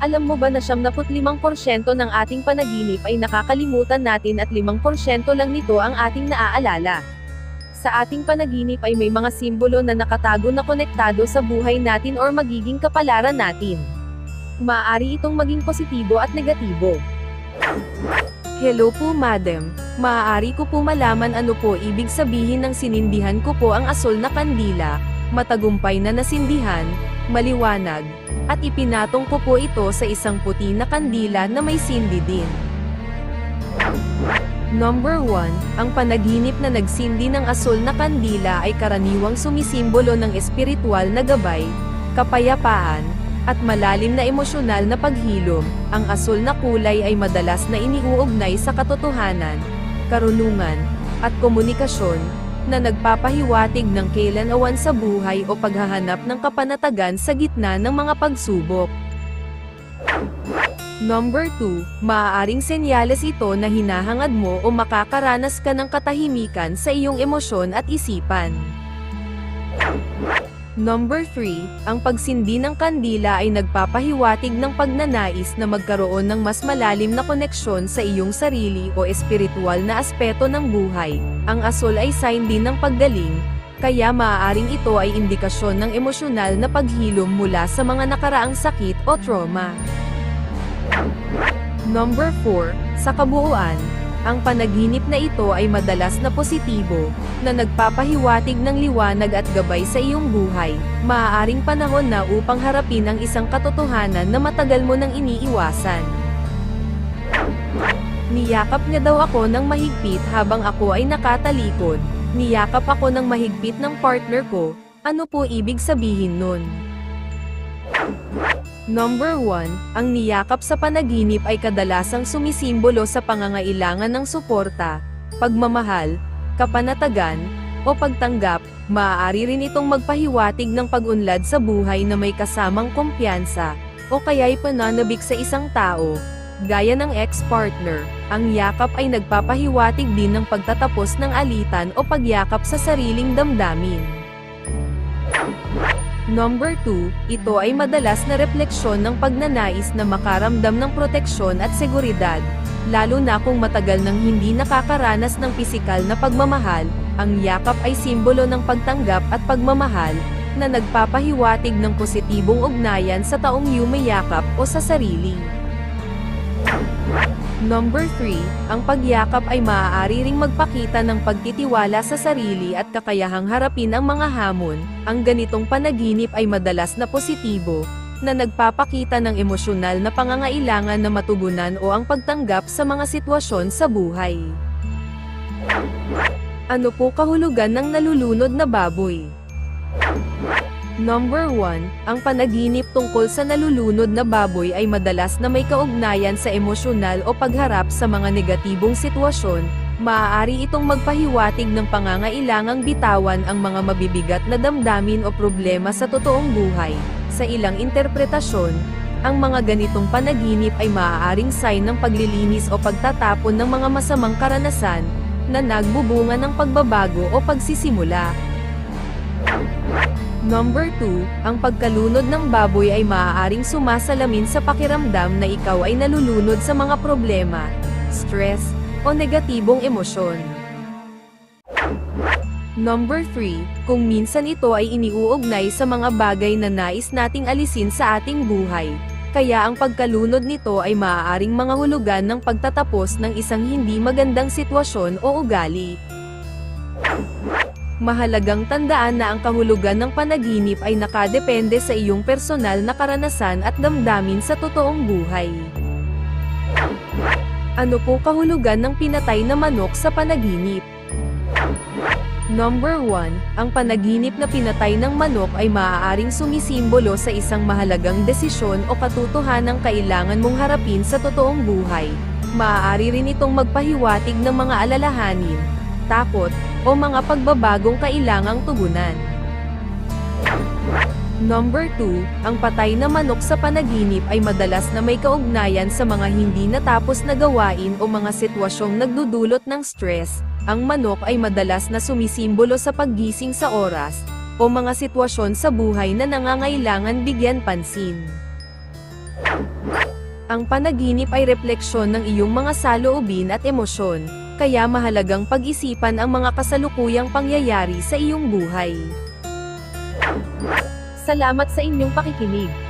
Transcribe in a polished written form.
Alam mo ba na 75% ng ating panaginip ay nakakalimutan natin at 5% lang nito ang ating naaalala? Sa ating panaginip ay may mga simbolo na nakatago na konektado sa buhay natin or magiging kapalaran natin. Maaari itong maging positibo at negatibo. Hello po madam, maaari ko po malaman ano po ibig sabihin ng sinindihan ko po ang asul na kandila, matagumpay na nasindihan, maliwanag, at ipinatong ko po ito sa isang puti na kandila na may sindi din. Number 1, ang panaginip na nagsindi ng asul na kandila ay karaniwang sumisimbolo ng espiritual na gabay, kapayapaan, at malalim na emosyonal na paghilom. Ang asul na kulay ay madalas na iniuugnay sa katotohanan, karunungan, at komunikasyon, na nagpapahiwatig ng kailanman sa buhay o paghahanap ng kapanatagan sa gitna ng mga pagsubok. Number 2, maaaring senyales ito na hinahangad mo o makakaranas ka ng katahimikan sa iyong emosyon at isipan. Number 3, ang pagsindi ng kandila ay nagpapahiwatig ng pagnanais na magkaroon ng mas malalim na koneksyon sa iyong sarili o espiritual na aspeto ng buhay. Ang asul ay sign din ng paggaling, kaya maaaring ito ay indikasyon ng emosyonal na paghilom mula sa mga nakaraang sakit o trauma. Number 4, sa kabuuan, ang panaginip na ito ay madalas na positibo, na nagpapahiwatig ng liwanag at gabay sa iyong buhay. Maaaring panahon na upang harapin ang isang katotohanan na matagal mo nang iniiwasan. Niyakap niya daw ako ng mahigpit habang ako ay nakatalikod. Niyakap ako ng mahigpit ng partner ko. Ano po ibig sabihin nun? Number 1, ang niyakap sa panaginip ay kadalasang sumisimbolo sa pangangailangan ng suporta, pagmamahal, kapanatagan, o pagtanggap. Maaari rin itong magpahiwatig ng pag-unlad sa buhay na may kasamang kumpiyansa, o kaya'y pananabik sa isang tao, gaya ng ex-partner. Ang yakap ay nagpapahiwatig din ng pagtatapos ng alitan o pagyakap sa sariling damdamin. Number 2, ito ay madalas na refleksyon ng pagnanais na makaramdam ng proteksyon at seguridad, lalo na kung matagal nang hindi nakakaranas ng pisikal na pagmamahal. Ang yakap ay simbolo ng pagtanggap at pagmamahal, na nagpapahiwatig ng positibong ugnayan sa taong yumayakap o sa sarili. Number 3, ang pagyakap ay maaari ring magpakita ng pagtitiwala sa sarili at kakayahang harapin ang mga hamon. Ang ganitong panaginip ay madalas na positibo, na nagpapakita ng emosyonal na pangangailangan na matugunan o ang pagtanggap sa mga sitwasyon sa buhay. Ano po kahulugan ng nalulunod na baboy? Number 1, ang panaginip tungkol sa nalulunod na baboy ay madalas na may kaugnayan sa emosyonal o pagharap sa mga negatibong sitwasyon. Maaari itong magpahiwatig ng pangangailangang bitawan ang mga mabibigat na damdamin o problema sa totoong buhay. Sa ilang interpretasyon, ang mga ganitong panaginip ay maaaring sign ng paglilinis o pagtatapon ng mga masamang karanasan, na nagbubunga ng pagbabago o pagsisimula. Number 2, ang pagkalunod ng baboy ay maaaring sumasalamin sa pakiramdam na ikaw ay nalulunod sa mga problema, stress, o negatibong emosyon. Number 3, kung minsan ito ay iniuugnay sa mga bagay na nais nating alisin sa ating buhay, kaya ang pagkalunod nito ay maaaring mga hulugan ng pagtatapos ng isang hindi magandang sitwasyon o ugali. Mahalagang tandaan na ang kahulugan ng panaginip ay nakadepende sa iyong personal na karanasan at damdamin sa totoong buhay. Ano po kahulugan ng pinatay na manok sa panaginip? Number 1, ang panaginip na pinatay ng manok ay maaaring sumisimbolo sa isang mahalagang desisyon o katotohanang kailangan mong harapin sa totoong buhay. Maaari rin itong magpahiwatig ng mga alalahanin, takot, o mga pagbabagong kailangang tugunan. Number 2, ang patay na manok sa panaginip ay madalas na may kaugnayan sa mga hindi natapos na gawain o mga sitwasyong nagdudulot ng stress. Ang manok ay madalas na sumisimbolo sa paggising sa oras, o mga sitwasyon sa buhay na nangangailangan bigyan pansin. Ang panaginip ay refleksyon ng iyong mga saloobin at emosyon, kaya mahalagang pag-isipan ang mga kasalukuyang pangyayari sa iyong buhay. Salamat sa inyong pakikinig.